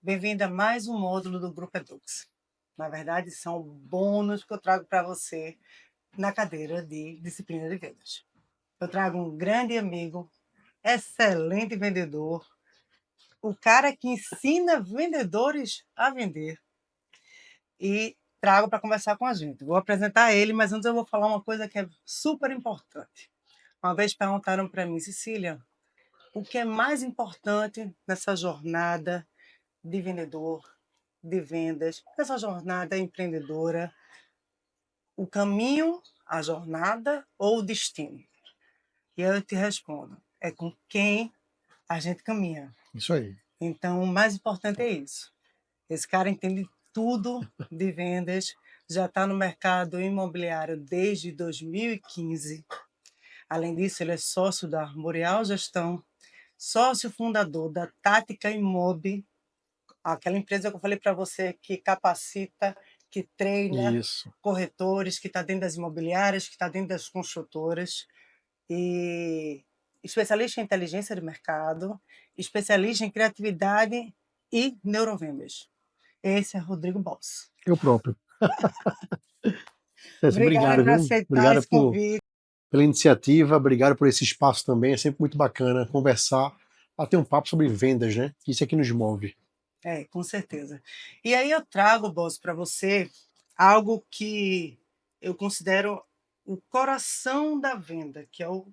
Bem-vindo a mais um módulo do Grupo Edux. Na verdade, são bônus que eu trago para você na cadeira de disciplina de vendas. Eu trago um grande amigo, excelente vendedor, o cara que ensina vendedores a vender e trago para conversar com a gente. Vou apresentar ele, mas antes eu vou falar uma coisa que é super importante. Uma vez perguntaram para mim, Cecília, o que é mais importante nessa jornada de vendedor, de vendas, nessa jornada empreendedora, o caminho, a jornada ou o destino? E eu te respondo, é com quem a gente caminha. Isso aí. Então, o mais importante é isso. Esse cara entende tudo de vendas, já está no mercado imobiliário desde 2015. Além disso, ele é sócio da Armorial Gestão, sócio fundador da Tática Imob, aquela empresa que eu falei para você que capacita, que treina Isso. corretores, que está dentro das imobiliárias, que está dentro das construtoras, e especialista em inteligência de mercado, especialista em criatividade e neurovendas. Esse é Rodrigo Boss. Eu próprio. César, Obrigada obrigado, por viu? aceitar Obrigado esse convite. pela iniciativa, obrigado por esse espaço também. É sempre muito bacana conversar, bater um papo sobre vendas, né? Isso é que nos move. É, com certeza. E aí eu trago, Boss, para você algo que eu considero o coração da venda, que é o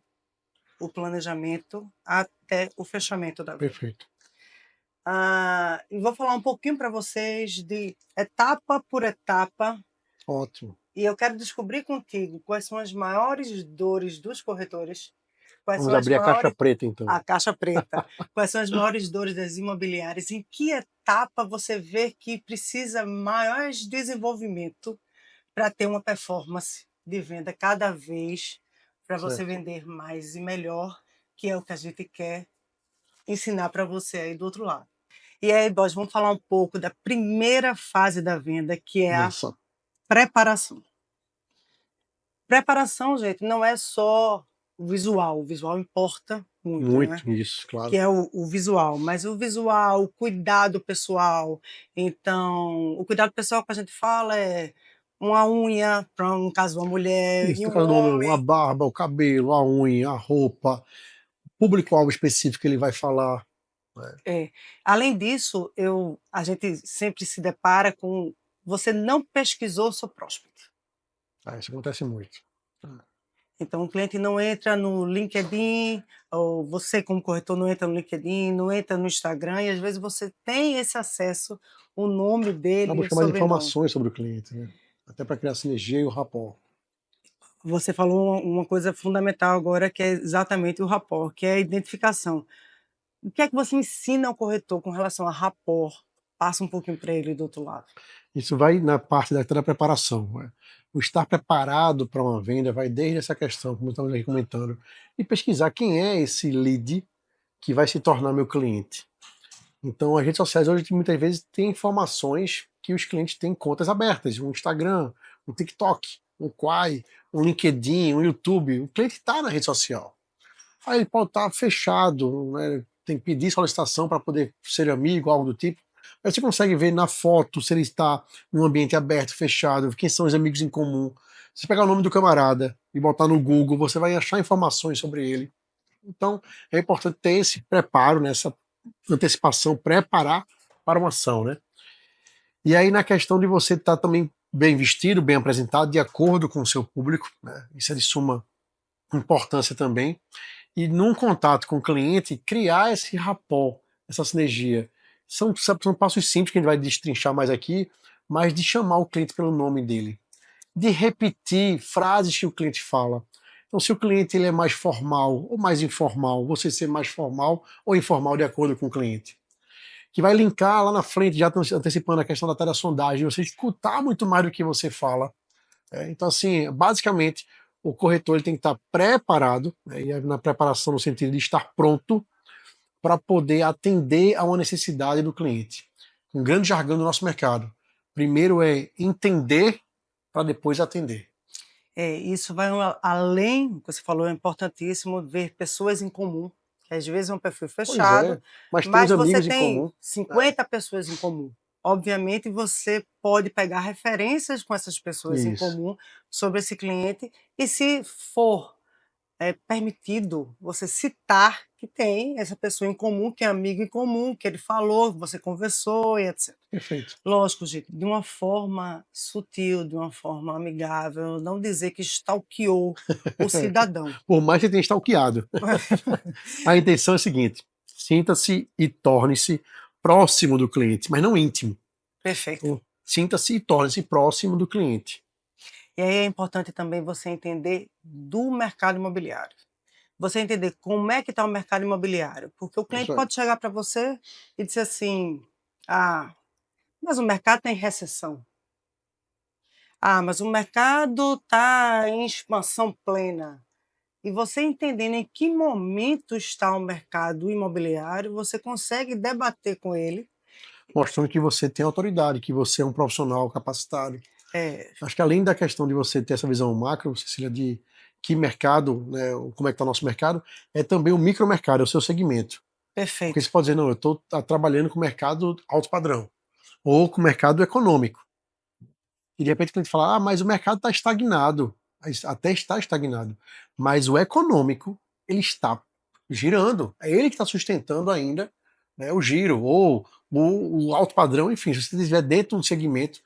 planejamento até o fechamento da venda. Perfeito. E vou falar um pouquinho para vocês de etapa por etapa, Ótimo. e eu quero descobrir contigo quais são as maiores dores dos corretores, quais Vamos são as abrir a caixa maiores... preta, então. A caixa preta. Quais são as maiores dores das imobiliárias? Em que etapa você vê que precisa mais desenvolvimento para ter uma performance de venda cada vez, para você Certo. vender mais e melhor, que é o que a gente quer ensinar para você aí do outro lado. E aí, Boss, vamos falar um pouco da primeira fase da venda, que é a Nossa. preparação. Preparação, gente, não é só o visual importa muito, né? Muito isso, Que claro. é o visual, mas o visual, o cuidado pessoal. Então, o cuidado pessoal que a gente fala é uma unha, para um caso uma mulher, Isso, e no um caso do homem, a homem. barba, o cabelo, a unha, a roupa, público-alvo específico que ele vai falar. Né? É. Além disso, a gente sempre se depara com você não pesquisou o seu prospect. Isso acontece muito. Então, o cliente não entra no LinkedIn, ou você, como corretor, não entra no LinkedIn, não entra no Instagram, e às vezes você tem esse acesso, o nome Para dele e o buscar mais sobrenome. informações sobre o cliente, né? Até para criar sinergia e o rapport. Você falou uma coisa fundamental agora, que é exatamente o rapport, que é a identificação. O que é que você ensina ao corretor com relação a rapport? Passa um pouquinho para ele do outro lado. Isso vai na parte da preparação. Né? O estar preparado para uma venda vai desde essa questão, como estamos aqui comentando, e pesquisar quem é esse lead que vai se tornar meu cliente. Então, as redes sociais hoje muitas vezes têm informações que os clientes têm contas abertas, um Instagram, um TikTok, um Quai, um LinkedIn, um YouTube. O cliente está na rede social. Aí ele pode estar fechado, né? Tem que pedir solicitação para poder ser amigo, algo do tipo. Aí você consegue ver na foto se ele está em um ambiente aberto, fechado, quem são os amigos em comum. Se pegar o nome do camarada e botar no Google, você vai achar informações sobre ele. Então, é importante ter esse preparo, né, essa antecipação, preparar para uma ação, né? E aí, na questão de você estar também bem vestido, bem apresentado, de acordo com o seu público, né? Isso é de suma importância também. E num contato com o cliente, criar esse rapport, essa sinergia. São passos simples que a gente vai destrinchar mais aqui, mas de chamar o cliente pelo nome dele. De repetir frases que o cliente fala. Então, se o cliente ele é mais formal ou mais informal, você ser mais formal ou informal de acordo com o cliente. Que vai linkar lá na frente, já antecipando a questão da telesondagem, você escutar muito mais do que você fala. Então, assim, basicamente, o corretor ele tem que estar preparado, né, e na preparação no sentido de estar pronto para poder atender a uma necessidade do cliente. Um grande jargão do nosso mercado. Primeiro é entender para depois atender. Isso vai além, que você falou, é importantíssimo ver pessoas em comum, Às vezes é um perfil Pois é, fechado, mas temos mas você amigos em tem comum. 50 pessoas em comum. Obviamente, você pode pegar referências com essas pessoas em Isso, comum sobre esse cliente e, se for permitido, você citar que tem essa pessoa em comum, que é amigo em comum, que ele falou, você conversou e etc. perfeito. Lógico, gente, de uma forma sutil, de uma forma amigável, não dizer que stalkeou o cidadão. Por mais que você tenha stalkeado. A intenção é a seguinte: sinta-se e torne-se próximo do cliente, mas não íntimo. Perfeito. Então, sinta-se e torne-se próximo do cliente. E aí é importante também você entender do mercado imobiliário. Você entender como é que está o mercado imobiliário, porque o cliente Isso aí. pode chegar para você e dizer assim: ah, mas o mercado tem recessão. Ah, mas o mercado está em expansão plena. E você entendendo em que momento está o mercado imobiliário, você consegue debater com ele. Mostrando que você tem autoridade, que você é um profissional capacitado. É, Acho que além da questão de você ter essa visão macro, Cecília, de que mercado, né, como é que está o nosso mercado, é também o micromercado, é o seu segmento. Porque perfeito. você pode dizer, não, eu estou trabalhando com o mercado alto padrão, ou com o mercado econômico. E de repente o cliente fala, ah, mas o mercado está estagnado. Até está estagnado. Mas o econômico, ele está girando. É ele que está sustentando ainda, né, o giro, ou o alto padrão, enfim, se você estiver dentro de um segmento,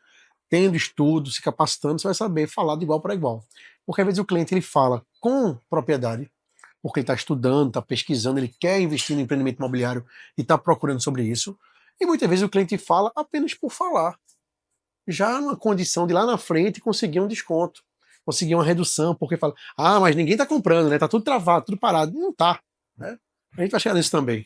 tendo estudo, se capacitando, você vai saber falar de igual para igual. Porque às vezes o cliente ele fala com propriedade, porque ele está estudando, está pesquisando, ele quer investir no empreendimento imobiliário e está procurando sobre isso. E muitas vezes o cliente fala apenas por falar, já numa condição de lá na frente conseguir um desconto, conseguir uma redução, porque fala, ah, mas ninguém está comprando, né? Tá tudo travado, tudo parado. Não tá, né? A gente vai chegar nisso também.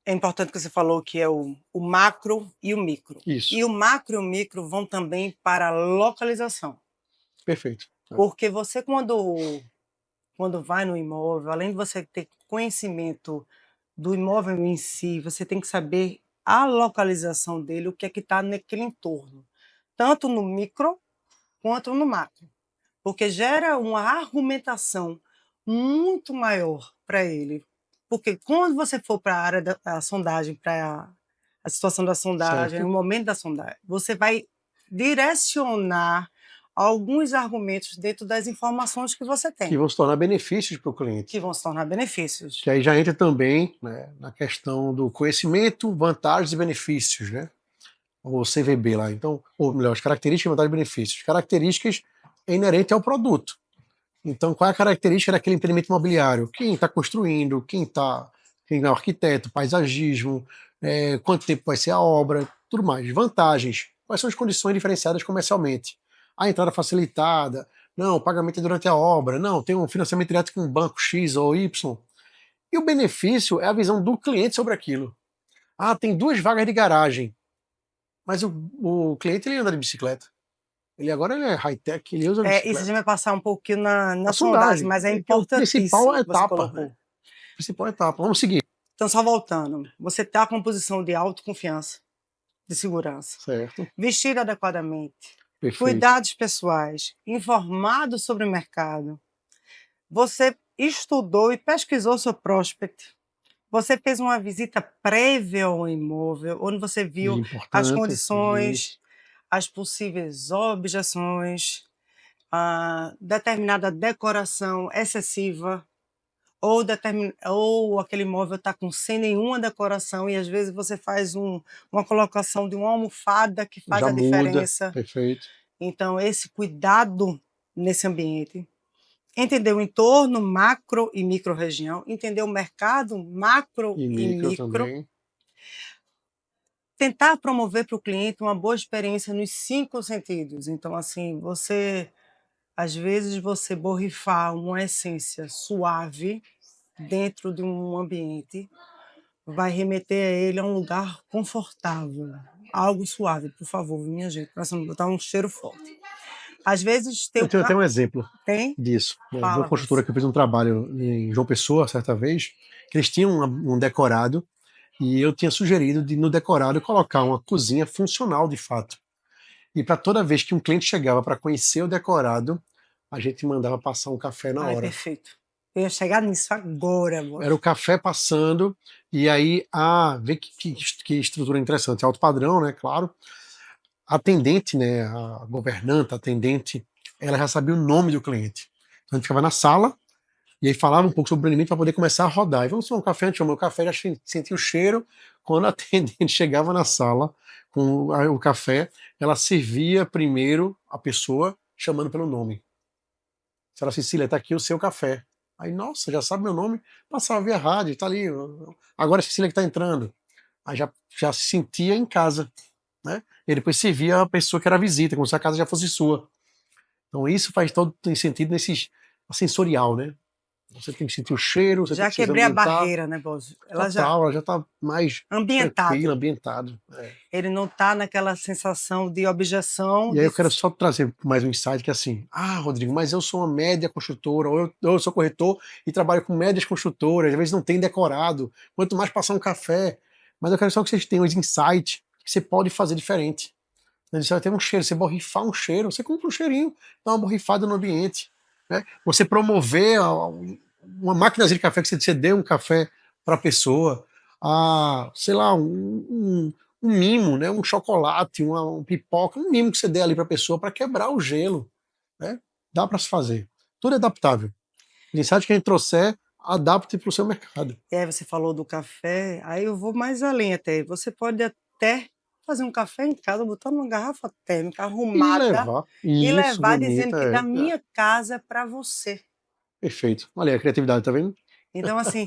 É importante que você falou que é o macro e o micro. Isso, E o macro e o micro vão também para a localização. perfeito. Porque você, quando vai no imóvel, além de você ter conhecimento do imóvel em si, você tem que saber a localização dele, o que é que está naquele entorno, tanto no micro quanto no macro, porque gera uma argumentação muito maior para ele. Porque quando você for para a área da sondagem, para a situação da sondagem, o Certo. momento da sondagem, você vai direcionar alguns argumentos dentro das informações que você Que tem, vão se tornar benefícios para o que cliente. vão se tornar Que benefícios. aí já entra também, né, na questão do conhecimento, vantagens e benefícios, né? O CVB lá. Então, ou melhor, as características, vantagens e benefícios. Características é inerente ao produto. Então, qual é a característica daquele empreendimento imobiliário? Quem está construindo, quem é o arquiteto, paisagismo, quanto tempo vai ser a obra, tudo mais. Vantagens. Quais são as condições diferenciadas comercialmente? A entrada facilitada, não, o pagamento é durante a obra, não, tem um financiamento direto com um banco X ou Y. E o benefício é a visão do cliente sobre aquilo. Ah, tem 2 vagas de garagem, mas o cliente ele anda de bicicleta. Ele é high-tech, ele usa Isso já bicicleta. vai passar um pouquinho na A sondagem, sondagem, mas é que é a principal importantíssimo que você etapa, né? colocou. Principal etapa. Vamos seguir. Então, só voltando, você está com uma posição de autoconfiança, de segurança, Certo. vestir adequadamente, Perfeito. cuidados pessoais, informado sobre o mercado, você estudou e pesquisou seu prospect, você fez uma visita prévia ao imóvel, onde você É viu as importante. condições, Isso. as possíveis objeções, a determinada decoração excessiva, ou aquele imóvel está com sem nenhuma decoração e às vezes você faz uma colocação de uma almofada que faz Já a muda. diferença. Perfeito. Então, esse cuidado nesse ambiente. Entender o entorno, macro e micro região, entender o mercado, macro E e micro micro, também. tentar promover para o cliente uma boa experiência nos 5 sentidos. Então, assim, às vezes, você borrifar uma essência suave dentro de um ambiente vai remeter a ele a um lugar confortável, algo suave, por favor, minha gente, para não botar um cheiro forte. Às vezes tem Eu o tenho até um exemplo tem? disso, né, de uma Fala, construtora Rose. que eu fiz um trabalho em João Pessoa, certa vez, que eles tinham um decorado e eu tinha sugerido de no decorado colocar uma cozinha funcional de fato. E para toda vez que um cliente chegava para conhecer o decorado, a gente mandava passar um café na Ai, hora. perfeito. Eu ia chegar nisso agora, Era o moço. café passando, e aí, vê que estrutura interessante. Alto padrão, né? Claro. A atendente, né? A governanta, a atendente, ela já sabia o nome do cliente. Então a gente ficava na sala, e aí falava um pouco sobre o empreendimento para poder começar a rodar. E vamos tomar um café, a gente tomou o café, já sentia o cheiro. Quando a atendente chegava na sala com o café, ela servia primeiro a pessoa chamando pelo nome. Senhora Cecília, tá aqui o seu café. Aí, nossa, já sabe meu nome? Passava via rádio, tá ali. Agora é a Cecília que tá entrando. Aí já se sentia em casa, né? E depois servia a pessoa que era a visita, como se a casa já fosse sua. Então isso faz todo tem sentido nesse sensorial, né? Você tem que sentir o cheiro, você tem Já que se quebrei a ambientar. barreira, né, moço? Ela já Total, ela já tá mais tranquila, ambientado. ambientado. É. Ele não tá naquela sensação de objeção E aí de eu quero só trazer mais um insight que é assim, Rodrigo, mas eu sou uma média construtora, ou eu sou corretor e trabalho com médias construtoras, às vezes não tem decorado, quanto mais passar um café, mas eu quero só que vocês tenham os insights que você pode fazer diferente. Você vai ter um cheiro, você borrifar um cheiro, você compra um cheirinho, dá uma borrifada no ambiente. Né? Você promover uma máquina de café, que você dê um café para a pessoa, sei lá, um mimo, né? Um chocolate, um pipoca, um mimo que você dê ali para a pessoa para quebrar o gelo. Né? Dá para se fazer. Tudo é adaptável. O insight que a gente trouxer, adapte para o seu mercado. E aí você falou do café, aí eu vou mais além até. Você pode até fazer um café em casa, botar numa garrafa térmica E arrumada levar. e Isso, levar dizendo bonita, que da é. minha casa para você. Perfeito. Olha aí a criatividade, tá vendo? Então, assim,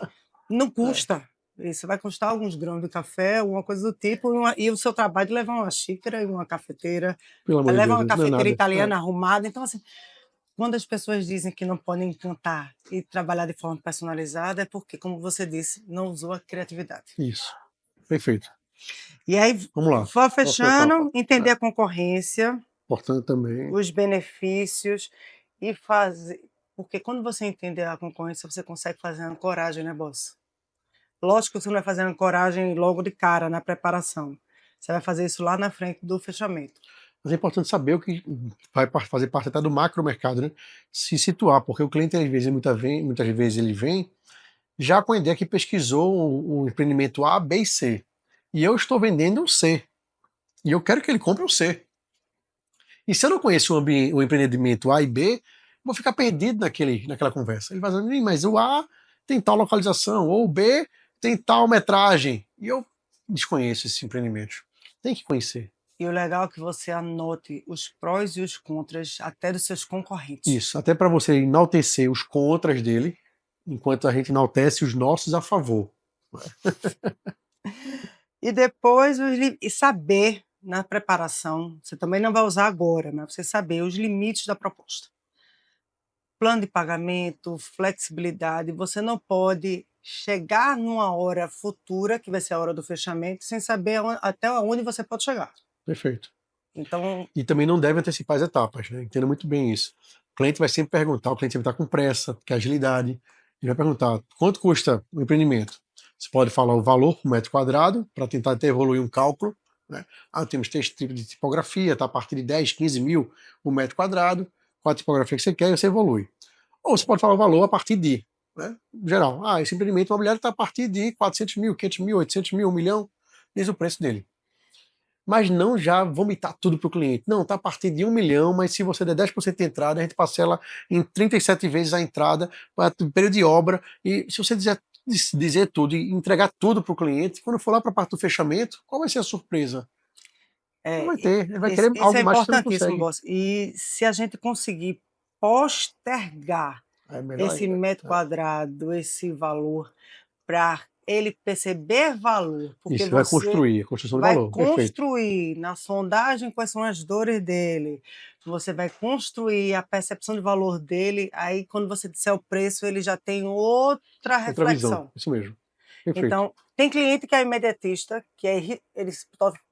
não É. custa. Isso vai custar alguns grãos de café, alguma coisa do tipo, e o seu trabalho de levar uma xícara e uma cafeteira, Pelo amor de leva Deus, uma não é cafeteira nada. É. italiana arrumada. Então, assim, quando as pessoas dizem que não podem cantar e trabalhar de forma personalizada, é porque, como você disse, não usou a criatividade. Isso. Perfeito. E aí, Vamos lá. for Próxima etapa. fechando, entender É. a concorrência, Importante também. os benefícios e fazer. Porque quando você entender a concorrência, você consegue fazer ancoragem, né, boss? Lógico que você não vai fazer ancoragem logo de cara, na preparação. Você vai fazer isso lá na frente do fechamento. Mas é importante saber o que vai fazer parte até do macro mercado, né? Se situar, porque o cliente, às vezes, muitas vezes ele vem já com a ideia que pesquisou o empreendimento A, B e C. E eu estou vendendo um C. E eu quero que ele compre um C. E se eu não conheço o empreendimento A e B, vou ficar perdido naquela conversa. Ele vai dizer, mas o A tem tal localização, ou o B tem tal metragem. E eu desconheço esse empreendimento. Tem que conhecer. E o legal é que você anote os prós e os contras até dos seus concorrentes. Isso, até para você enaltecer os contras dele, enquanto a gente enaltece os nossos a favor. E depois e saber na preparação, você também não vai usar agora, mas você saber os limites da proposta. Plano de pagamento, flexibilidade, você não pode chegar numa hora futura, que vai ser a hora do fechamento, sem saber até onde você pode chegar. Perfeito. Então, E também não deve antecipar as etapas, né? Entenda muito bem isso. O cliente vai sempre perguntar, o cliente sempre está com pressa, quer agilidade. Ele vai perguntar quanto custa o empreendimento. Você pode falar o valor por metro quadrado, para tentar até evoluir um cálculo. Né? Temos três tipos de tipografia, tá a partir de 10, 15 mil o metro quadrado. Qual a tipografia que você quer, você evolui. Ou você pode falar o valor a partir de, né? Geral. Esse empreendimento imobiliário está a partir de 400 mil, 500 mil, 800 mil, 1 milhão. Diz o preço dele. Mas não já vomitar tudo para o cliente. Não, está a partir de 1 milhão, mas se você der 10% de entrada, a gente parcela em 37 vezes a entrada, para o período de obra. E se você dizer tudo e entregar tudo para o cliente, quando for lá para a parte do fechamento, qual vai ser a surpresa? Não vai ter. Ele vai querer isso é algo mais que você não importantíssimo, consegue. boss. E se a gente conseguir postergar É melhor esse ainda. metro quadrado, esse valor, para ele perceber valor, porque Isso vai você construir, a construção de vai valor. Perfeito. construir na sondagem quais são as dores dele, você vai construir a percepção de valor dele, aí quando você disser o preço, ele já tem outra Outra visão. reflexão. Isso mesmo. Perfeito. Então, tem cliente que é imediatista, que ele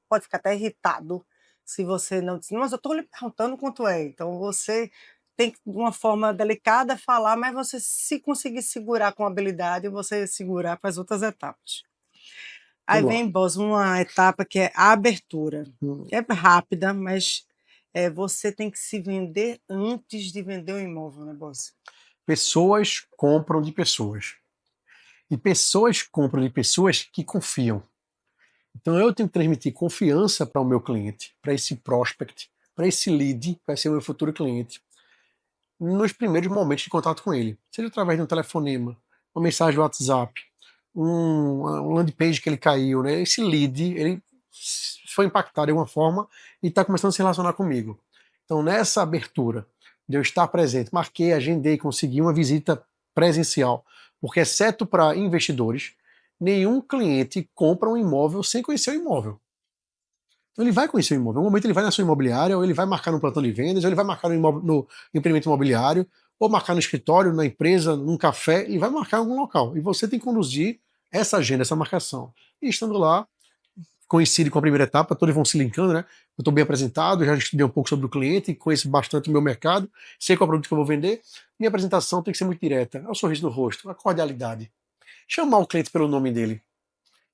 pode ficar até irritado se você não disser, mas eu estou lhe perguntando quanto é. Então, você tem que, de uma forma delicada, falar, mas você, se conseguir segurar com habilidade, você segurar para as outras etapas. Aí Vamos lá. vem, boss, uma etapa que é a abertura. É rápida, mas você tem que se vender antes de vender o imóvel, né, boss? Pessoas compram de pessoas. E pessoas compram de pessoas que confiam. Então eu tenho que transmitir confiança para o meu cliente, para esse prospect, para esse lead, que vai ser o meu futuro cliente, nos primeiros momentos de contato com ele. Seja através de um telefonema, uma mensagem do WhatsApp, um landing page que ele caiu, né? Esse lead, ele foi impactado de alguma forma e está começando a se relacionar comigo. Então, nessa abertura de eu estar presente, marquei, agendei, consegui uma visita presencial, porque exceto para investidores, nenhum cliente compra um imóvel sem conhecer o imóvel. Então ele vai conhecer o imóvel. No momento ele vai na sua imobiliária, ou ele vai marcar no plantão de vendas, ou ele vai marcar no empreendimento imobiliário, ou marcar no escritório, na empresa, num café, ele vai marcar em algum local. E você tem que conduzir essa agenda, essa marcação. E estando lá, coincide com a primeira etapa, todos vão se linkando, né? Eu estou bem apresentado, já estudei um pouco sobre o cliente, conheço bastante o meu mercado, sei qual produto que eu vou vender. Minha apresentação tem que ser muito direta. É o sorriso no rosto, a cordialidade. Chamar o cliente pelo nome dele,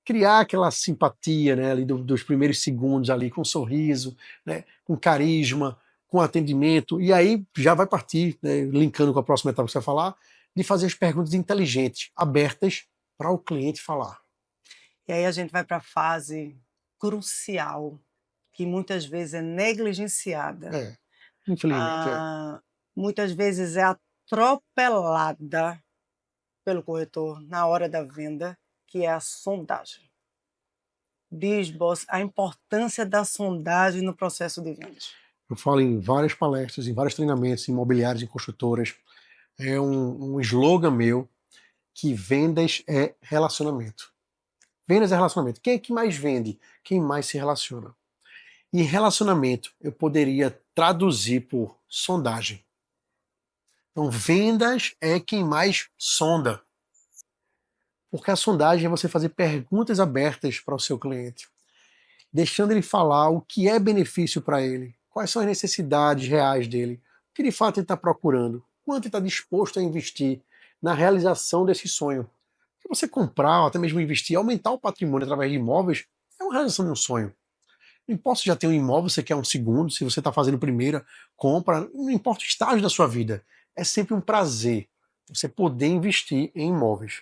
criar aquela simpatia, né, ali dos primeiros segundos ali, com um sorriso, né, com carisma, com atendimento, e aí já vai partir, né, linkando com a próxima etapa que você vai falar, de fazer as perguntas inteligentes, abertas para o cliente falar. E aí a gente vai para a fase crucial, que muitas vezes é negligenciada. É, infelizmente, é. Muitas vezes é atropelada pelo corretor na hora da venda, que é a sondagem. Diz, boss, a importância da sondagem no processo de vendas. Eu falo em várias palestras, em vários treinamentos, em imobiliários, em construtoras. É um slogan meu que vendas é relacionamento. Vendas é relacionamento. Quem é que mais vende? Quem mais se relaciona. E relacionamento eu poderia traduzir por sondagem. Então, vendas é quem mais sonda. Porque a sondagem é você fazer perguntas abertas para o seu cliente, deixando ele falar o que é benefício para ele, quais são as necessidades reais dele, o que de fato ele está procurando, quanto ele está disposto a investir na realização desse sonho. Se você comprar, ou até mesmo investir, aumentar o patrimônio através de imóveis, é uma realização de um sonho. Não importa se já tem um imóvel, você quer um segundo, se você está fazendo primeira compra, não importa o estágio da sua vida. É sempre um prazer você poder investir em imóveis.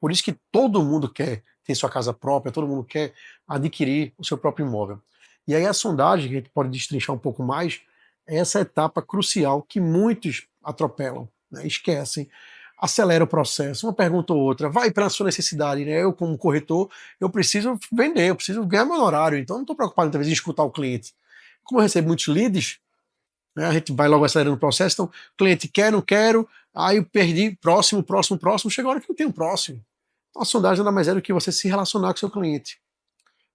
Por isso que todo mundo quer ter sua casa própria, todo mundo quer adquirir o seu próprio imóvel. E aí a sondagem, que a gente pode destrinchar um pouco mais, é essa etapa crucial que muitos atropelam, né? Esquecem, acelera o processo, uma pergunta ou outra, vai pela sua necessidade, né? Eu, como corretor, eu preciso vender, eu preciso ganhar meu honorário, então não estou preocupado muitas vezes em escutar o cliente. Como eu recebo muitos leads, né, a gente vai logo acelerando o processo, então, cliente quer, não quero, aí eu perdi, próximo, próximo, próximo, chega a hora que eu tenho próximo. Então, a sondagem nada mais é do que você se relacionar com o seu cliente,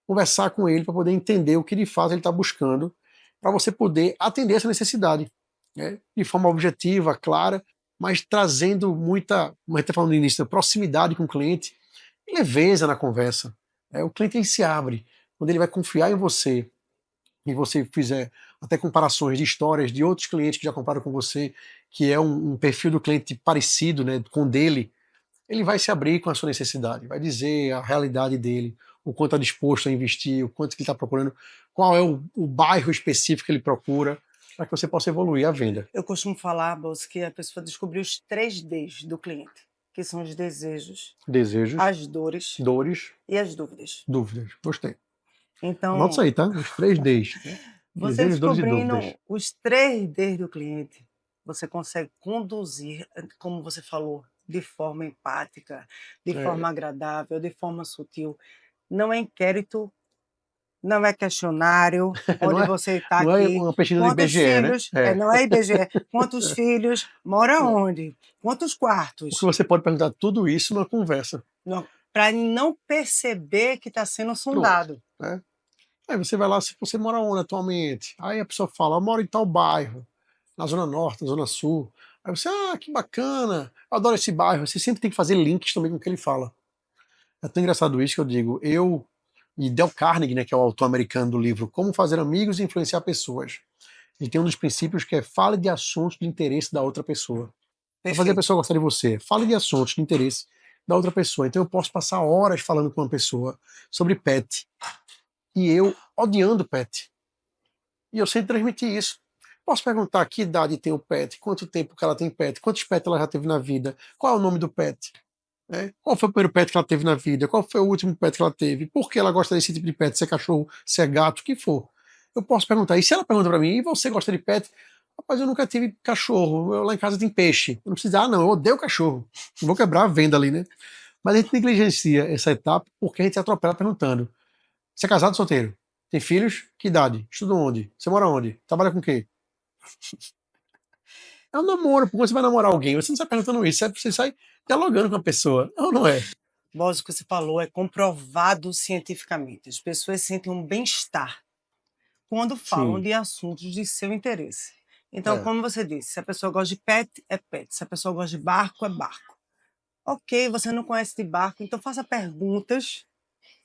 conversar com ele para poder entender o que de fato ele está buscando, para você poder atender essa necessidade, né, de forma objetiva, clara, mas trazendo muita, como a gente está falando no início, proximidade com o cliente e leveza na conversa. O cliente ele se abre, quando ele vai confiar em você, e você fizer até comparações de histórias de outros clientes que já compraram com você, que é um perfil do cliente parecido, né, com o dele, ele vai se abrir com a sua necessidade, vai dizer a realidade dele, o quanto está disposto a investir, o quanto que ele está procurando, qual é o bairro específico que ele procura, para que você possa evoluir a venda. Eu costumo falar, Boss, que a pessoa descobriu os 3 Ds do cliente, que são os desejos, Desejos, as dores dores, e as dúvidas. dúvidas. Gostei. Anota isso Então, aí, tá? Os 3 Ds. Né? você Desejos, dores e dúvidas. descobrindo os 3 Ds do cliente, você consegue conduzir, como você falou, de forma empática, de forma agradável, de forma sutil. Não é inquérito, não é questionário, Não onde é, você está não é aqui. uma pesquisa do Quantos IBGE, né? filhos? Não é IBGE. Quantos filhos? Mora onde? Quantos Porque quartos? você pode perguntar tudo isso numa conversa. Para não perceber que está sendo Pronto. sondado. Né? Aí você vai lá, se você mora onde atualmente? Aí a pessoa fala, eu moro em tal bairro, na Zona Norte, na Zona Sul. Aí você, que bacana, eu adoro esse bairro. Você sempre tem que fazer links também com o que ele fala. É tão engraçado isso que eu digo, e Dale Carnegie, né, que é o autor americano do livro Como Fazer Amigos e Influenciar Pessoas. Ele tem um dos princípios que é fale de assuntos de interesse da outra pessoa. Para fazer a Perfeito. pessoa gostar de você, fale de assuntos de interesse da outra pessoa. Então eu posso passar horas falando com uma pessoa sobre pet, e eu odiando pet. E eu sempre transmiti isso. Posso perguntar que idade tem o pet, quanto tempo que ela tem pet, quantos pets ela já teve na vida, qual é o nome do pet, né? Qual foi o primeiro pet que ela teve na vida, qual foi o último pet que ela teve, por que ela gosta desse tipo de pet, se é cachorro, se é gato, o que for. Eu posso perguntar. E se ela pergunta para mim, e você gosta de pet? Rapaz, eu nunca tive cachorro, lá em casa tem peixe. Eu não preciso, não, eu odeio cachorro. Não vou quebrar a venda ali, né? Mas a gente negligencia essa etapa porque a gente se atropela perguntando. Você é casado ou solteiro? Tem filhos? Que idade? Estuda onde? Você mora onde? Trabalha com o quê? É um namoro, porque você vai namorar alguém, você não está perguntando isso, você sai dialogando com a pessoa. Não, não é. Boss, o que você falou é comprovado cientificamente. As pessoas sentem um bem-estar quando falam Sim. de assuntos de seu interesse. Então, É. como você disse, se a pessoa gosta de pet, é pet. Se a pessoa gosta de barco, é barco. Ok, você não conhece de barco, então faça perguntas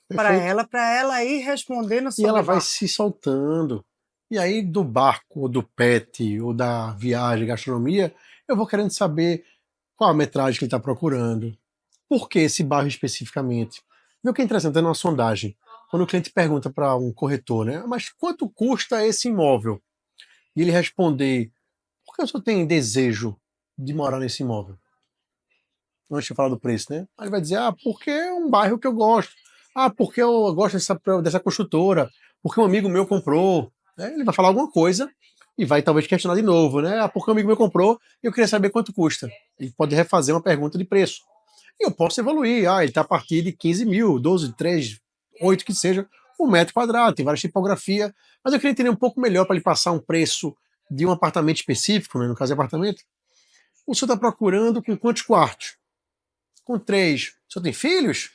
Perfeito. para ela ir respondendo E ela sobre vai barco. se soltando. E aí, do barco, ou do pet, ou da viagem, gastronomia, eu vou querendo saber qual a metragem que ele está procurando. Por que esse bairro especificamente? Viu o que é interessante? É uma sondagem. Quando o cliente pergunta para um corretor, né? Mas quanto custa esse imóvel? E ele responder, por que o senhor tem desejo de morar nesse imóvel? Antes de falar do preço, né? Aí ele vai dizer, porque é um bairro que eu gosto. Porque eu gosto dessa construtora. Porque um amigo meu comprou. Né? Ele vai falar alguma coisa e vai talvez questionar de novo, né? Porque um amigo meu comprou e eu queria saber quanto custa. Ele pode refazer uma pergunta de preço. E eu posso evoluir. Ele está a partir de 15 mil, 12, 3, 8 que seja, um metro quadrado, tem várias tipografias. Mas eu queria entender um pouco melhor para ele passar um preço de um apartamento específico, né? No caso de apartamento. O senhor está procurando com quantos quartos? Com 3. O senhor tem filhos?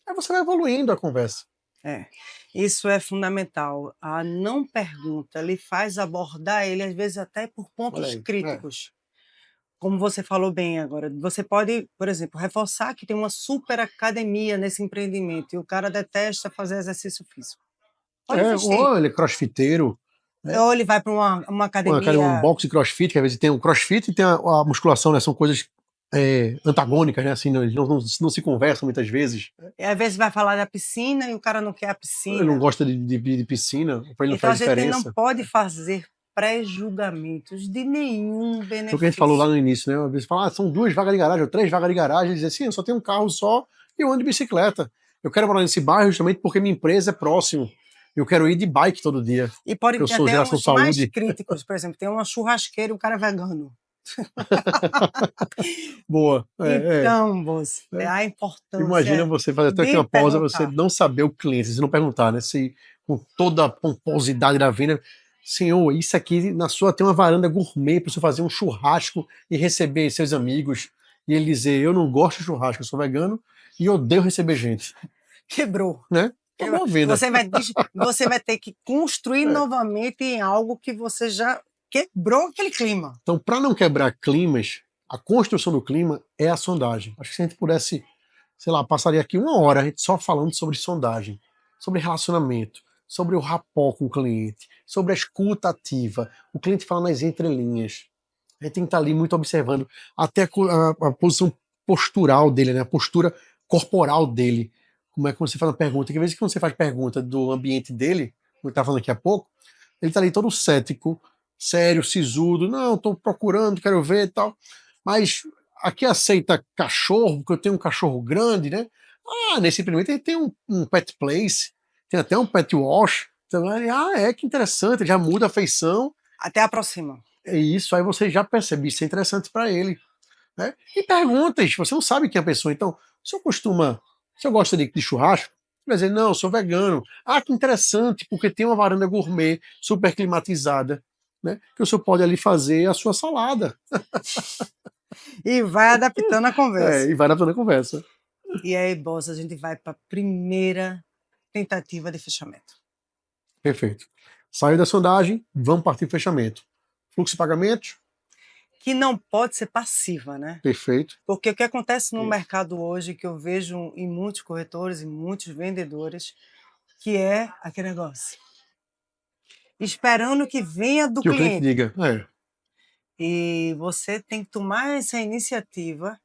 Aí você vai evoluindo a conversa. É, isso é fundamental. A não pergunta lhe faz abordar ele, às vezes, até por Olha pontos aí. críticos. Como você falou bem agora, você pode, por exemplo, reforçar que tem uma super academia nesse empreendimento e o cara detesta fazer exercício físico. Pode insistir. Ou ele é crossfiteiro, né? Ou ele vai para uma Um academia, boxe e crossfit, que às vezes tem o crossfit e tem a musculação, né? São coisas antagônicas, né? Assim, eles não se conversam muitas vezes. e às vezes vai falar da piscina e o cara não quer a Ele não piscina. gosta de piscina, para ele não Então a faz gente não diferença. pode fazer pré-julgamentos de nenhum Foi o que a gente falou lá benefício. no início, né? Às vezes fala, são 2 vagas de garagem, ou 3 vagas de garagem. Ele diz assim, eu só tenho um carro só e eu ando de bicicleta. Eu quero morar nesse bairro justamente porque minha empresa é próximo. Eu quero ir de bike todo dia, E porque pode eu ter sou até geração uns mais saúde. críticos, por exemplo, tem uma churrasqueira e o cara é vegano. Boa. Então, moço, é É. a Imagina importância você fazer até aqui de uma pausa, você perguntar. não saber o cliente, você não perguntar, né? Se, com toda a pomposidade da venda, senhor, isso aqui na sua tem uma varanda gourmet para você fazer um churrasco e receber seus amigos. E ele dizer, eu não gosto de churrasco, eu sou vegano e odeio receber gente, Quebrou. né? Quebrou. Acabou a venda. Você vai ter que construir É. novamente em algo que você já quebrou aquele clima. Então, para não quebrar climas, a construção do clima é a sondagem. Acho que se a gente pudesse, sei lá, passaria aqui 1 hora a gente só falando sobre sondagem, sobre relacionamento, sobre o rapport com o cliente, sobre a escuta ativa, o cliente fala nas entrelinhas. A gente tem que estar ali muito observando até a posição postural dele, né? A postura corporal dele. Como é que você faz uma pergunta? Que às vezes quando você faz pergunta do ambiente dele, como eu estava falando aqui há pouco, ele está ali todo cético, sério, sisudo. Não, estou procurando, quero ver e tal. Mas aqui aceita cachorro, porque eu tenho um cachorro grande, né? Nesse primeiro tem um pet place, tem até um pet wash. Então, que interessante, já muda a feição. Até aproxima. É isso, aí você já percebe, isso é interessante para ele. Né? E perguntas, você não sabe quem é a pessoa. Então, se eu gosto de churrasco, vai dizer, não, eu sou vegano. Que interessante, porque tem uma varanda gourmet, super climatizada, né? Que o senhor pode ali fazer a sua salada. E vai adaptando a conversa. E vai na conversa. E aí, boss, a gente vai para a primeira tentativa de fechamento. Perfeito. Saiu da sondagem, vamos partir para o fechamento. Fluxo de pagamentos, Que não pode ser passiva, né? perfeito. Porque o que acontece no Isso. mercado hoje, que eu vejo em muitos corretores e muitos vendedores, que é aquele negócio. Esperando que venha do Que o cliente cliente. diga, E você tem que tomar essa iniciativa,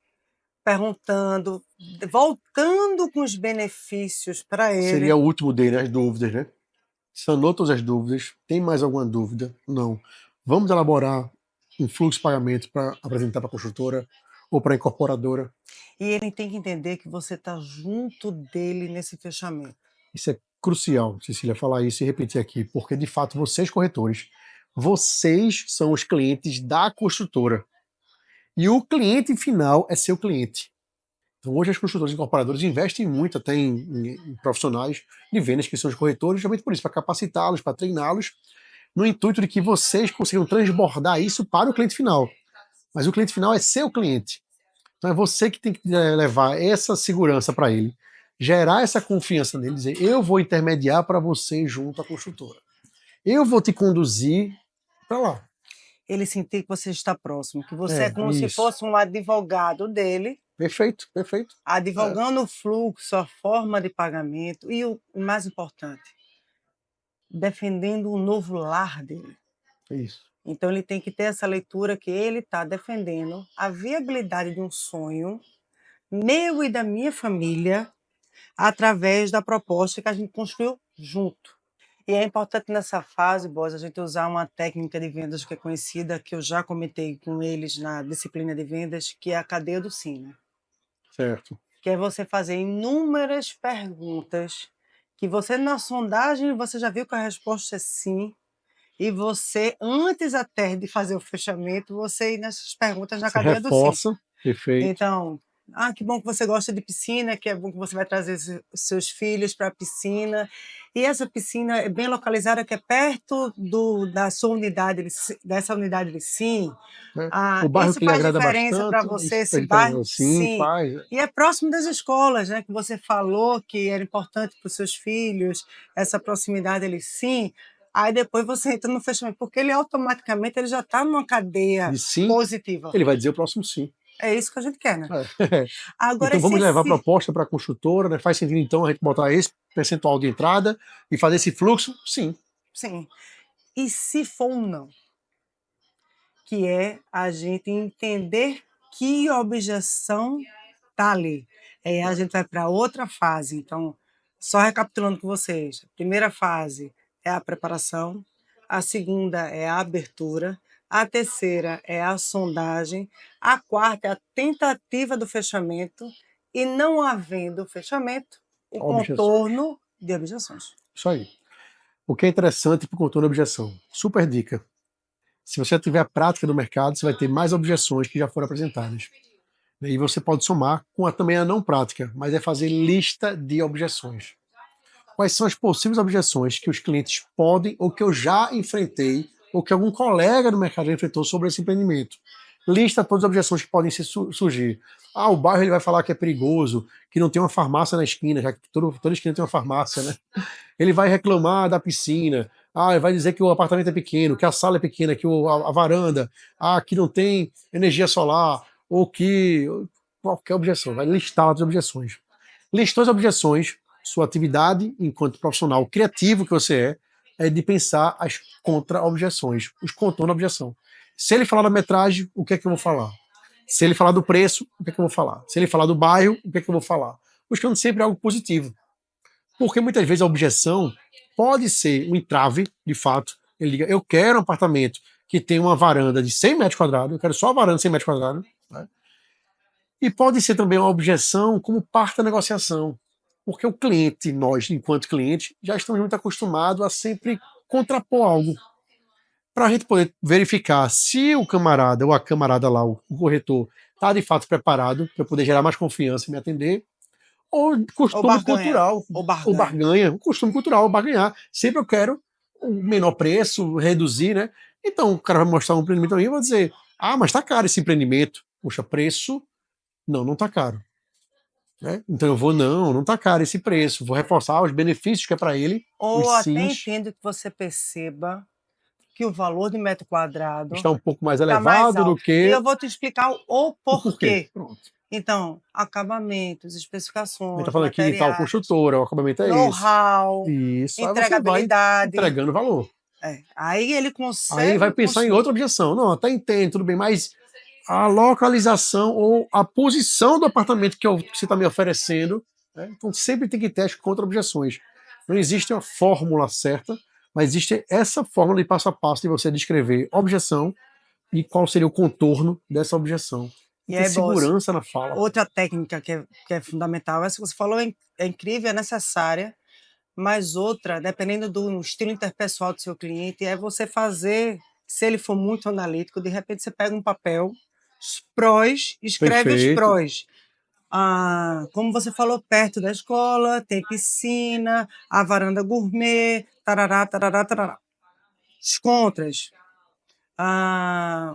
perguntando, voltando com os benefícios para seria ele. o último dele, as dúvidas, né? Sanou todas as dúvidas. Tem mais alguma dúvida? Não. Vamos elaborar um fluxo de pagamento para apresentar para a construtora ou para a incorporadora. E ele tem que entender que você está junto dele nesse fechamento. Isso é crucial, Cecília, falar isso e repetir aqui, porque de fato vocês, corretores, vocês são os clientes da construtora. E o cliente final é seu cliente. Então, hoje as construtoras e incorporadoras investem muito até em profissionais de vendas que são os corretores, justamente por isso, para capacitá-los, para treiná-los, no intuito de que vocês consigam transbordar isso para o cliente final. Mas o cliente final é seu cliente. Então é você que tem que levar essa segurança para ele, gerar essa confiança nele, dizer, eu vou intermediar para você junto à construtora. Eu vou te conduzir para lá. Ele sentir que você está próximo, que você é como se Isso. fosse um advogado dele, Perfeito, perfeito. advogando o fluxo, a forma de pagamento e o mais importante, defendendo o novo lar dele. Isso. Então ele tem que ter essa leitura que ele está defendendo a viabilidade de um sonho meu e da minha família através da proposta que a gente construiu junto. E é importante nessa fase, Boss, a gente usar uma técnica de vendas que é conhecida, que eu já comentei com eles na disciplina de vendas, que é a cadeia do sim, né? Certo. Que é você fazer inúmeras perguntas que você, na sondagem, você já viu que a resposta é sim, e você, antes até de fazer o fechamento, você ir nessas perguntas na Você cadeia do sim. reforça, perfeito. Então, que bom que você gosta de piscina, que é bom que você vai trazer seus filhos para a piscina. E essa piscina é bem localizada, que é perto da sua unidade, dessa unidade de sim. Né? O bairro Isso que lhe faz agrada diferença para bastante, você, isso esse ele bairro? sim, Sim. faz. E é próximo das escolas, né? Que você falou que era importante para os seus filhos, essa proximidade ali, sim. Aí depois você entra no fechamento, porque ele automaticamente ele já está numa cadeia De sim, positiva. ele vai dizer o próximo sim. É isso que a gente quer, né? Agora, então vamos levar a proposta para a construtora, né? Faz sentido então a gente botar esse percentual de entrada e fazer esse fluxo? Sim. Sim. E se for um não? Que é a gente entender que objeção está ali. A gente vai para outra fase. Então, só recapitulando com vocês: a primeira fase é a preparação, a segunda é a abertura, a terceira é a sondagem, a quarta é a tentativa do fechamento, e não havendo fechamento, o contorno de objeções. Isso aí. O que é interessante para o contorno de objeção? Super dica. Se você tiver a prática do mercado, você vai ter mais objeções que já foram apresentadas. E você pode somar com também a não prática, mas é fazer lista de objeções. Quais são as possíveis objeções que os clientes podem, ou que eu já enfrentei, ou que algum colega do mercado já enfrentou sobre esse empreendimento? Lista todas as objeções que podem surgir. O bairro ele vai falar que é perigoso, que não tem uma farmácia na esquina, já que toda esquina tem uma farmácia, né? Ele vai reclamar da piscina. Ele vai dizer que o apartamento é pequeno, que a sala é pequena, que a varanda, que não tem energia solar, ou que qualquer objeção. Vai listar as objeções. Listou as objeções, sua atividade enquanto profissional criativo que você é de pensar as contra-objeções, os contornos da objeção. Se ele falar da metragem, o que é que eu vou falar? Se ele falar do preço, o que é que eu vou falar? Se ele falar do bairro, o que é que eu vou falar? Buscando sempre algo positivo. Porque muitas vezes a objeção pode ser um entrave, de fato. Ele diga, eu quero um apartamento que tem uma varanda de 100 metros quadrados, eu quero só a varanda de 100 metros quadrados. Né? E pode ser também uma objeção como parte da negociação. Porque o cliente, nós, enquanto cliente, já estamos muito acostumados a sempre contrapor algo. Para a gente poder verificar se o camarada ou a camarada lá, o corretor, está de fato preparado para poder gerar mais confiança e me atender, ou costume cultural, ou barganha, o costume cultural, barganhar. Sempre eu quero o menor preço, reduzir, né? Então o cara vai mostrar um empreendimento para mim e vai dizer, mas tá caro esse empreendimento. Poxa, preço? Não tá caro. Né? Então eu vou, não tá caro esse preço, vou reforçar os benefícios que é para ele. Ou até entendo que você perceba que o valor de metro quadrado está um pouco mais elevado do que... E eu vou te explicar o porquê. Pronto. Então, acabamentos, especificações, a gente tá falando aqui de tal construtora, o acabamento é know-how, isso, entregabilidade. Aí você vai entregando valor. Aí ele consegue... Aí ele vai pensar em outra objeção. Não, até entendo, tudo bem, mas a localização ou a posição do apartamento que você está me oferecendo, né? Então sempre tem que ter as contra-objeções. Não existe uma fórmula certa, Mas existe essa fórmula de passo a passo de você descrever objeção e qual seria o contorno dessa objeção. E E ter aí, boss, segurança na fala. outra técnica que é fundamental, essa que você falou é incrível, é necessária, mas outra, dependendo do estilo interpessoal do seu cliente, é você fazer, se ele for muito analítico, de repente você pega um papel, os prós, escreve os Perfeito. prós. Ah, como você falou, perto da escola, tem piscina, a varanda gourmet, tarará, tarará, tarará. Os contras,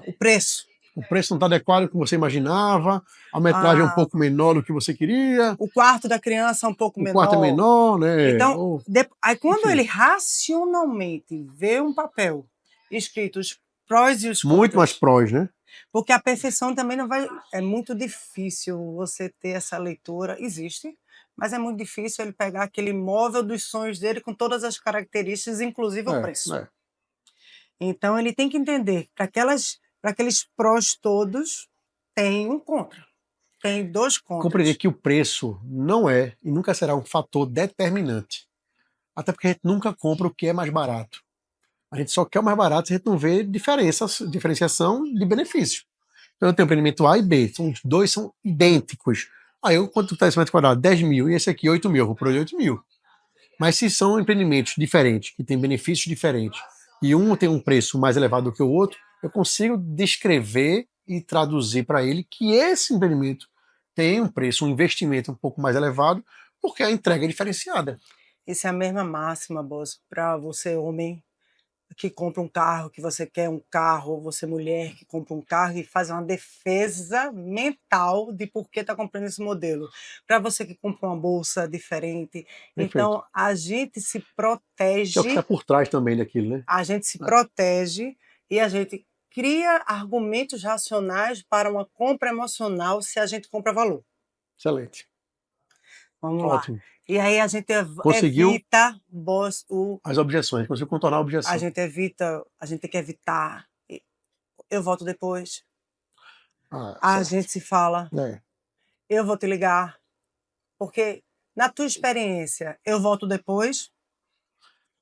o preço, O preço não está adequado ao que você imaginava, a metragem é um pouco menor do que você queria, o quarto da criança é um pouco o quarto é menor. menor, né? Então, aí quando Enfim, ele racionalmente vê um papel escrito os prós e os muito mais contras, prós, né? porque a perfeição também não vai. É muito difícil você ter essa leitura. Existe, mas é muito difícil ele pegar aquele imóvel dos sonhos dele com todas as características, inclusive o preço. É. Então, ele tem que entender para aqueles prós todos, tem um contra. Tem dois Compreender contras. que o preço não é e nunca será um fator determinante. Até porque a gente nunca compra o que é mais barato. A gente só quer o mais barato se a gente não vê diferenciação de benefício. Então eu tenho empreendimento A e B, os dois são idênticos. Aí quanto está esse metro quadrado? 10 mil, e esse aqui 8 mil, eu vou por 8 mil. Mas se são empreendimentos diferentes, que têm benefícios diferentes, e um tem um preço mais elevado do que o outro, eu consigo descrever e traduzir para ele que esse empreendimento tem um preço, um investimento um pouco mais elevado, porque a entrega é diferenciada. Isso é a mesma máxima, Boss, para você, homem, que compra um carro, que você quer um carro, ou você, mulher, que compra um carro e faz uma defesa mental de por que está comprando esse modelo. Para você que compra uma bolsa diferente. Perfeito. Então, a gente se Que é o que está protege, por trás também daquilo, né? a gente se protege e a gente cria argumentos racionais para uma compra emocional se a gente compra valor. Excelente. Vamos lá. Ótimo. E aí a gente Conseguiu evita, Boss, as objeções, conseguiu contornar a a objeção. gente evita, a gente tem que evitar. Eu volto depois. A gente Certo. se fala, É. eu vou te ligar, porque na tua experiência, eu volto depois.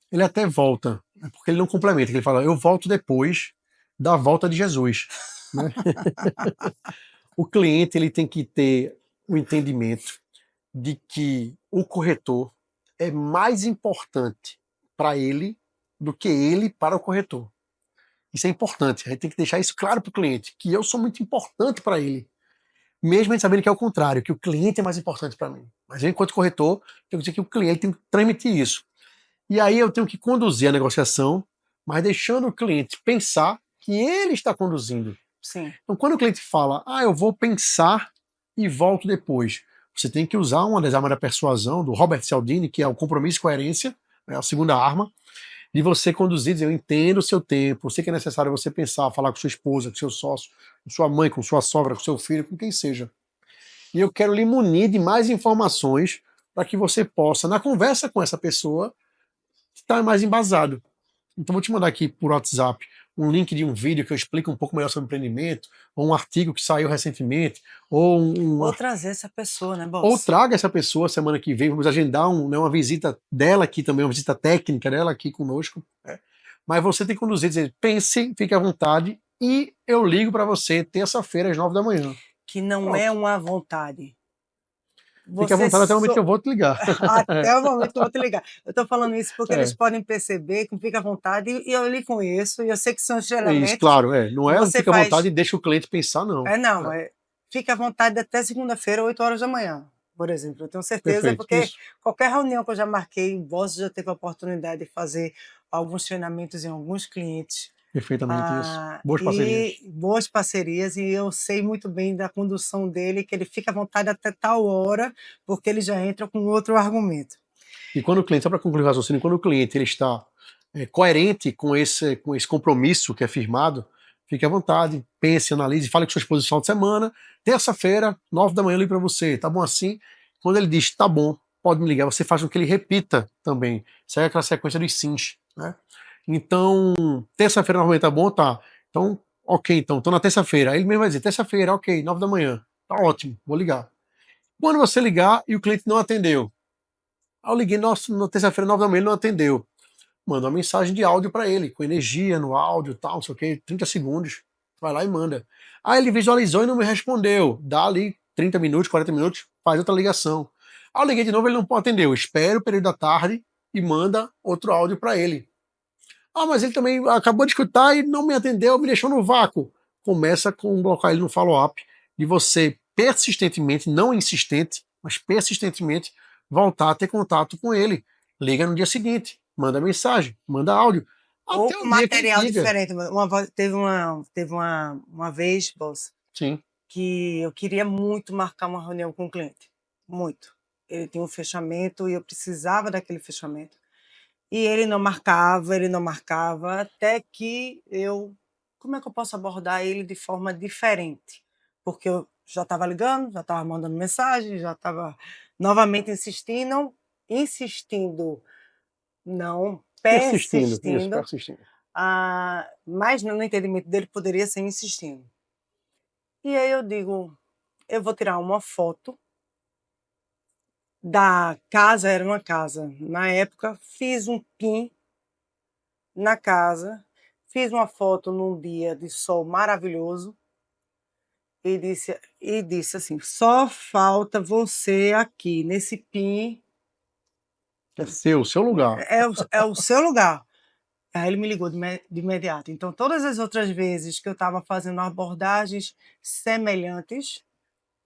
Ele até volta, porque ele não complementa, ele fala, eu volto depois da volta de Jesus. Né? O cliente ele tem que ter o entendimento de que o corretor é mais importante para ele do que ele para o corretor. Isso é importante, a gente tem que deixar isso claro para o cliente, que eu sou muito importante para ele. Mesmo a gente sabendo que é o contrário, que o cliente é mais importante para mim. Mas eu, enquanto corretor, tenho que dizer que o cliente tem que transmitir isso. E aí eu tenho que conduzir a negociação, mas deixando o cliente pensar que ele está conduzindo. Sim. Então, quando o cliente fala, eu vou pensar e volto depois, você tem que usar uma das armas da persuasão do Robert Cialdini, que é o compromisso e coerência, é a segunda arma, de você conduzir, dizer, eu entendo o seu tempo, eu sei que é necessário você pensar, falar com sua esposa, com seu sócio, com sua mãe, com sua sogra, com seu filho, com quem seja. E eu quero lhe munir de mais informações para que você possa, na conversa com essa pessoa, estar mais embasado. Então vou te mandar aqui por WhatsApp um link de um vídeo que eu explico um pouco melhor sobre empreendimento, ou um artigo que saiu recentemente, Ou trazer essa pessoa, né, ou boss? traga essa pessoa semana que vem, vamos agendar uma visita dela aqui também, uma visita técnica dela aqui conosco. Né? Mas você tem que conduzir, dizer, pense, fique à vontade, e eu ligo para você terça-feira às 9 da manhã. Que não é Pronto. uma vontade. Fique à Você vontade até o momento que eu vou te ligar. até o momento que eu vou te ligar. Eu estou falando isso porque eles É, podem perceber que fica à vontade, e eu lhe conheço, e eu sei que são os é isso, elementos. claro. Não é Você fica à vontade faz. e deixa o cliente pensar, não. Não, fica à vontade até segunda-feira, 8 horas da manhã, por exemplo. Eu tenho certeza, Perfeito. porque Isso. qualquer reunião que eu já marquei, você já teve a oportunidade de fazer alguns treinamentos em alguns clientes. Perfeitamente isso. Boas parcerias. E boas parcerias, e eu sei muito bem da condução dele, que ele fica à vontade até tal hora, porque ele já entra com outro argumento. E quando o cliente, só para concluir o raciocínio, quando o cliente ele está coerente com esse compromisso que é firmado, fique à vontade, pense, analise, fale com sua esposa no final de semana, terça-feira, 9 da manhã eu ligo para você, tá bom assim? Quando ele diz, tá bom, pode me ligar, você faz com que ele repita também. Isso aí é aquela sequência dos sims, né? Então, terça-feira normalmente tá bom? Tá. Então, ok, então, tô na terça-feira. Aí ele mesmo vai dizer, terça-feira, ok, 9 da manhã. Tá ótimo, vou ligar. Quando você ligar e o cliente não atendeu, aí eu liguei, nossa, na terça-feira, 9 da manhã, ele não atendeu. manda uma mensagem de áudio para ele, com energia no áudio, tal, não sei o que, 30 segundos, vai lá e manda. Aí ele visualizou e não me respondeu, dá ali 30 minutos, 40 minutos, faz outra ligação. Aí eu liguei de novo, ele não atendeu, espero o período da tarde e manda outro áudio para ele. Ah, mas ele também acabou de escutar e não me atendeu, me deixou no vácuo. Começa com colocar ele no follow-up, de você persistentemente, não insistente, mas persistentemente, voltar a ter contato com ele. Liga no dia seguinte, manda mensagem, manda áudio, Ou até com o dia que ele material liga. diferente. Teve uma vez, boss, Sim. que eu queria muito marcar uma reunião com o cliente. Muito. Ele tinha um fechamento e eu precisava daquele fechamento. E ele não marcava, até que eu. Como é que eu posso abordar ele de forma diferente? Porque eu já estava ligando, já estava mandando mensagem, já estava novamente insistindo, não, Persistindo, isso, persistindo, persistindo. mas no entendimento dele poderia ser insistindo. E aí eu digo, eu vou tirar uma foto da casa, era uma casa. Na época, fiz um pin na casa, fiz uma foto num dia de sol maravilhoso e disse assim: só falta você aqui nesse pin, É seu lugar. é o seu lugar. Aí ele me ligou de imediato. Então, todas as outras vezes que eu estava fazendo abordagens semelhantes,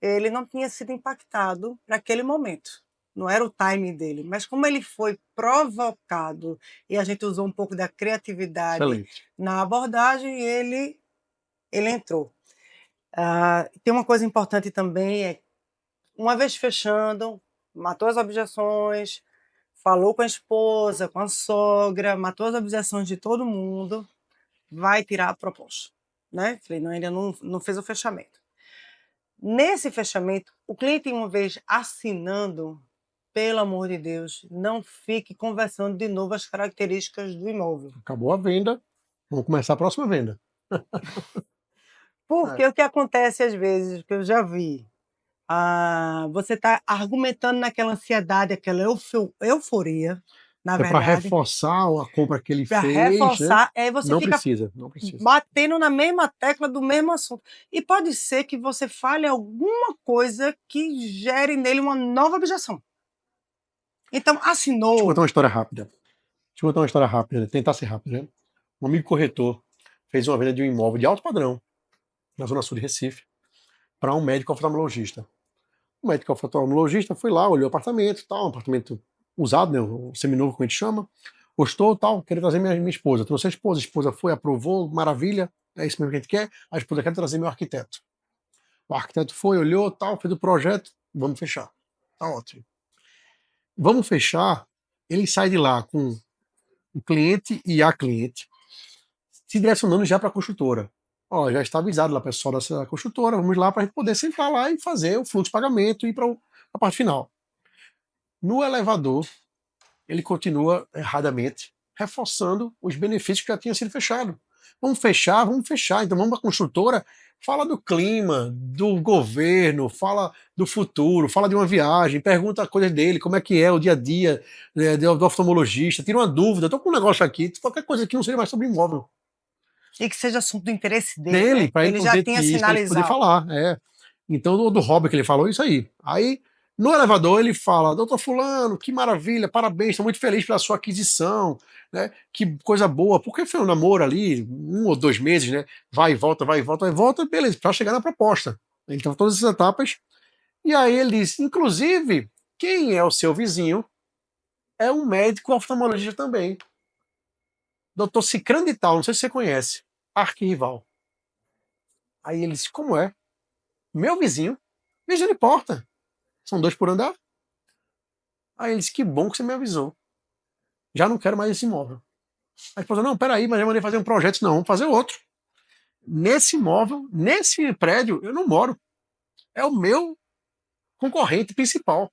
ele não tinha sido impactado naquele momento. Não era o timing dele, mas como ele foi provocado e a gente usou um pouco da criatividade Excelente. na abordagem, ele entrou. Tem uma coisa importante também, uma vez fechando, matou as objeções, falou com a esposa, com a sogra, matou as objeções de todo mundo, vai tirar a proposta. Né? Falei, não, ainda não fez o fechamento. Nesse fechamento, o cliente, uma vez assinando, pelo amor de Deus, não fique conversando de novo as características do imóvel. Acabou a venda, vamos começar a próxima venda. Porque o que acontece às vezes, que eu já vi, você está argumentando naquela ansiedade, aquela euforia, na Que é para verdade, reforçar a compra que ele para fez, né? reforçar, aí você Não fica precisa, não precisa. batendo na mesma tecla do mesmo assunto. E pode ser que você fale alguma coisa que gere nele uma nova objeção. Então, Deixa eu assinou. contar uma história rápida. Deixa eu contar uma história rápida, né? Tentar ser rápido, né? Um amigo corretor fez uma venda de um imóvel de alto padrão, na zona sul de Recife, para um médico oftalmologista. O médico oftalmologista foi lá, olhou o apartamento, tal, um apartamento usado, né, o seminovo, como a gente chama, gostou, tal, queria trazer minha esposa. Trouxe a esposa foi, aprovou, maravilha, é isso mesmo que a gente quer, a esposa quer trazer meu arquiteto. O arquiteto foi, olhou, tal, fez o projeto, vamos fechar. Tá ótimo. Vamos fechar, ele sai de lá com o cliente e a cliente, se direcionando já para a construtora. Ó, já está avisado lá o pessoal dessa construtora, vamos lá para a gente poder sentar lá e fazer o fluxo de pagamento e ir para a parte final. No elevador, ele continua erradamente reforçando os benefícios que já tinha sido fechado. Vamos fechar, vamos fechar. Então vamos para a construtora, fala do clima, do governo, fala do futuro, fala de uma viagem, pergunta coisas dele, como é que é o dia a dia, né, do oftalmologista, tira uma dúvida, estou com um negócio aqui, qualquer coisa que não seja mais sobre imóvel. E que seja assunto do interesse dele, Dele, né? para ele Ele já poder tinha isso, para ele poder sinalizado. falar. É. Então, do hobby que ele falou, isso aí. Aí, no elevador, ele fala: Doutor Fulano, que maravilha, parabéns, estou muito feliz pela sua aquisição, né? Que coisa boa, porque foi um namoro ali, 1 ou 2 meses, né? Vai e volta, vai e volta, vai e volta, beleza, para chegar na proposta. Então, todas essas etapas. E aí ele disse: inclusive, quem é o seu vizinho é um médico oftalmologista também. Doutor Cicrano de Tal, não sei se você conhece, arquirrival. Aí ele disse: como é? Meu vizinho de porta. São 2 por andar. Aí ele disse: que bom que você me avisou. Já não quero mais esse imóvel. Aí ele falou: não, peraí, mas eu mandei fazer um projeto. Não, vamos fazer outro. Nesse imóvel, nesse prédio, eu não moro. É o meu concorrente principal.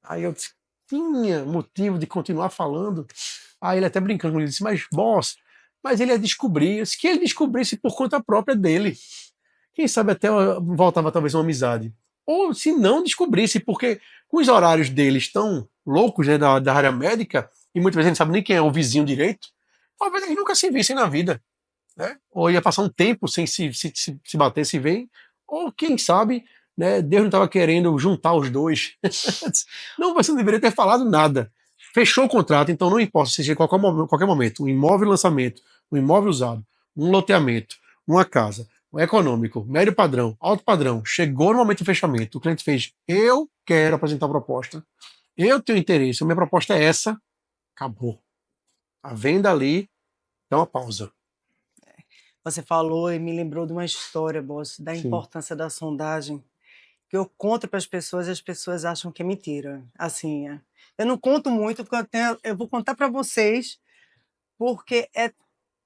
Aí eu disse: tinha motivo de continuar falando. Aí ele até brincando comigo, disse: mas boss, mas ele ia descobrir. Se que ele descobrisse por conta própria dele. Quem sabe até voltava talvez uma amizade. Ou se não descobrisse, porque os horários deles tão loucos, né, da área médica, e muitas vezes a gente não sabe nem quem é o vizinho direito, talvez eles nunca se vissem na vida, né? Ou ia passar um tempo sem se bater, se ver, ou quem sabe, né, Deus não estava querendo juntar os dois. Não, você não deveria ter falado nada. Fechou o contrato, então não importa se seja em qualquer momento, um imóvel lançamento, um imóvel usado, um loteamento, uma casa, um econômico, médio padrão, alto padrão, chegou no momento do fechamento, o cliente fez, eu quero apresentar a proposta, eu tenho interesse, a minha proposta é essa, acabou. A venda ali dá uma pausa. Você falou e me lembrou de uma história, Boss, da Sim. importância da sondagem, que eu conto para as pessoas e as pessoas acham que é mentira. Assim, eu não conto muito, porque eu vou contar para vocês, porque é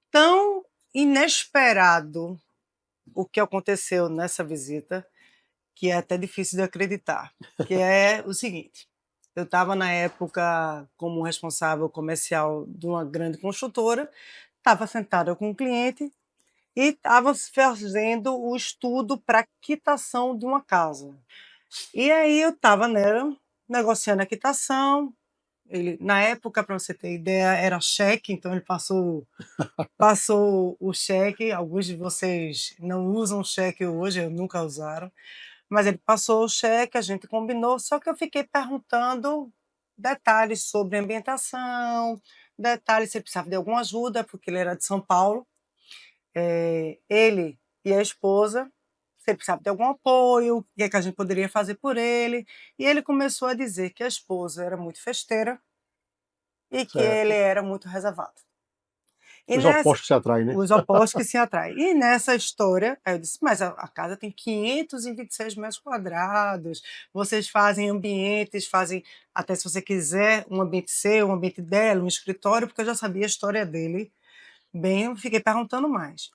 tão inesperado o que aconteceu nessa visita, que é até difícil de acreditar. Que é o seguinte: eu estava na época como responsável comercial de uma grande construtora, estava sentada com um cliente e estava fazendo o estudo para quitação de uma casa. E aí eu estava nela, negociando a quitação. Ele, na época, para você ter ideia, era cheque, então ele passou o cheque. Alguns de vocês não usam cheque hoje, eu nunca usaram, mas ele passou o cheque, a gente combinou, só que eu fiquei perguntando detalhes sobre ambientação, detalhes se ele precisava de alguma ajuda, porque ele era de São Paulo. Ele e a esposa, se ele precisava de algum apoio, o que é que a gente poderia fazer por ele. E ele começou a dizer que a esposa era muito festeira e que ele Certo. era muito reservado. E Os nessa, opostos se atraem, né? os opostos que se atraem. E nessa história, aí eu disse, mas a casa tem 526 metros quadrados, vocês fazem ambientes, fazem, até se você quiser, um ambiente seu, um ambiente dela, um escritório, porque eu já sabia a história dele bem, eu fiquei perguntando mais.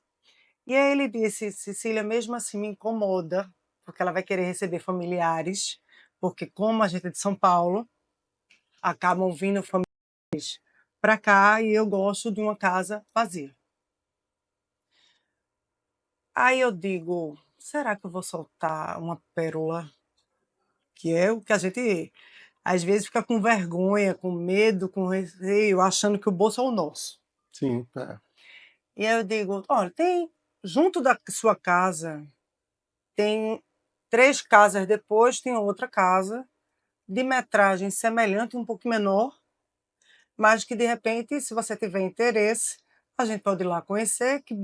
E aí ele disse, Cecília, mesmo assim me incomoda, porque ela vai querer receber familiares, porque como a gente é de São Paulo, acabam vindo familiares para cá e eu gosto de uma casa vazia. Aí eu digo, será que eu vou soltar uma pérola? Que é o que a gente às vezes fica com vergonha, com medo, com receio, achando que o bolso é o nosso. Sim, é. E aí eu digo, olha, tem junto da sua casa, tem 3 casas depois, tem outra casa de metragem semelhante, um pouco menor, mas que de repente, se você tiver interesse, a gente pode ir lá conhecer, que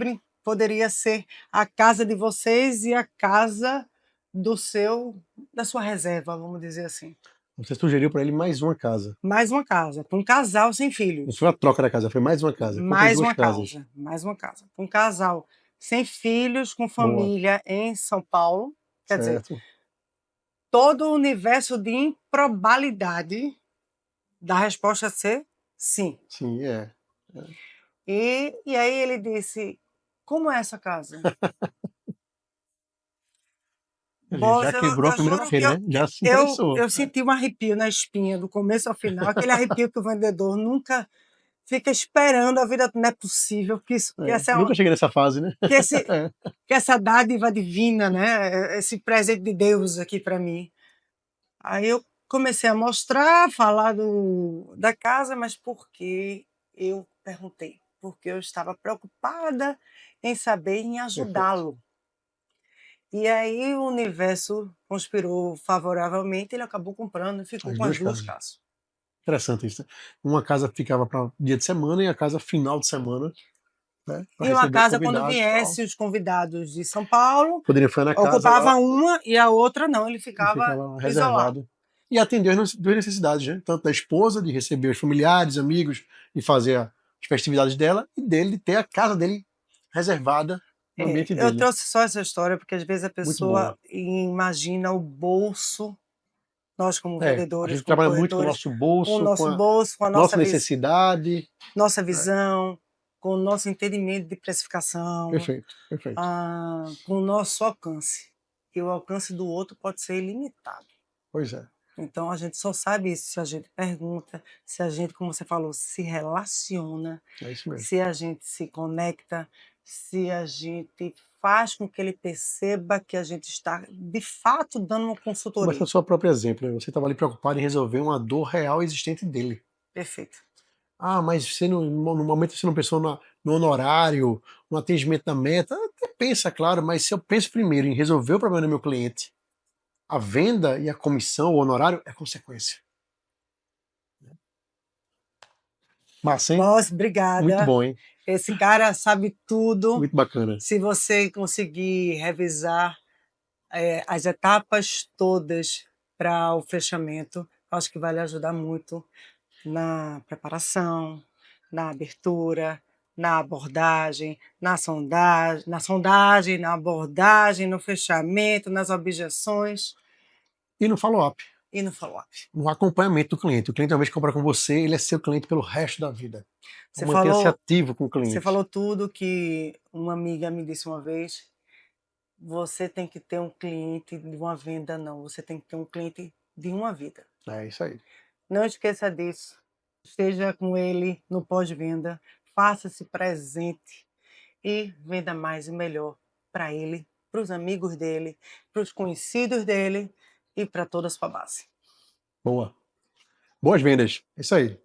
poderia ser a casa de vocês e a casa da sua reserva, vamos dizer assim. Você sugeriu para ele mais uma casa. Mais uma casa, para um casal sem Não filhos. foi a troca da casa, foi mais uma casa. Quantas Mais duas uma casas? casa, mais uma casa. Para um casal sem filhos, com Boa, família em São Paulo, quer dizer, certo? todo o universo de improbabilidade da resposta ser sim. Sim, é. E aí ele disse: como é essa casa? Ele já Boss, quebrou a eu primeira juro que barreira, né? Já se interessou. eu senti um arrepio na espinha, do começo ao final, aquele arrepio que o vendedor nunca fica esperando a vida. Não é possível que É. Eu nunca cheguei nessa fase, né? que esse, É. que essa dádiva divina, né? Esse presente de Deus aqui para mim. Aí eu comecei a mostrar, falar da casa, mas por que eu perguntei? Porque eu estava preocupada em saber, em Perfeito. ajudá-lo. E aí o universo conspirou favoravelmente, ele acabou comprando e ficou As com as duas 2 casas. casas. Interessante isso, né? Uma casa ficava para dia de semana e a casa final de semana, né? Para E uma receber casa, quando convidados e tal. viesse os convidados de São Paulo, Poderia ficar na casa lá ocupava uma e a outra não, ele e ficava ficava isolado. reservado. E atender as duas necessidades, né? Tanto da esposa, de receber os familiares, amigos, e fazer as festividades dela, e dele de ter a casa dele reservada no ambiente Eu dele. trouxe só essa história porque às vezes a Muito pessoa boa. imagina o bolso, nós como É, a vendedores, gente como trabalha muito com o corretores, nosso com o bolso, com nosso a bolso, com a nossa necessidade. nossa É, visão, com o nosso entendimento de precificação, perfeito, perfeito. com o nosso alcance. E o alcance do outro pode ser ilimitado. Pois é, Então a gente só sabe isso se a gente pergunta, se a gente, como você falou, se relaciona, é isso mesmo. se a gente se conecta, se a gente faz com que ele perceba que a gente está, de fato, dando uma Começa consultoria. o seu próprio exemplo, né? Você estava ali preocupado em resolver uma dor real existente dele. Perfeito. Ah, mas você não, no momento você não pensou no honorário, no atendimento da meta. Até pensa, claro, mas se eu penso primeiro em resolver o problema do meu cliente, a venda e a comissão, o honorário, é consequência. Massa, hein? Boss, Muito obrigada. bom, hein? Esse cara sabe tudo. Muito bacana. Se você conseguir revisar as etapas todas para o fechamento, acho que vai lhe ajudar muito na preparação, na abertura, na abordagem, na abordagem, no fechamento, nas objeções E no follow-up, e no follow-up. no acompanhamento do cliente. O cliente, uma vez que comprar com você, ele é seu cliente pelo resto da vida. Você Então, mantenha-se falou, ativo com o você cliente. falou tudo que uma amiga me disse uma vez. Você tem que ter um cliente de uma venda, não. Você tem que ter um cliente de uma vida. É isso aí. Não esqueça disso. Esteja com ele no pós-venda. Faça-se presente e venda mais e melhor para ele, para os amigos dele, para os conhecidos dele e para toda a sua base. Boa. Boas vendas. É isso aí.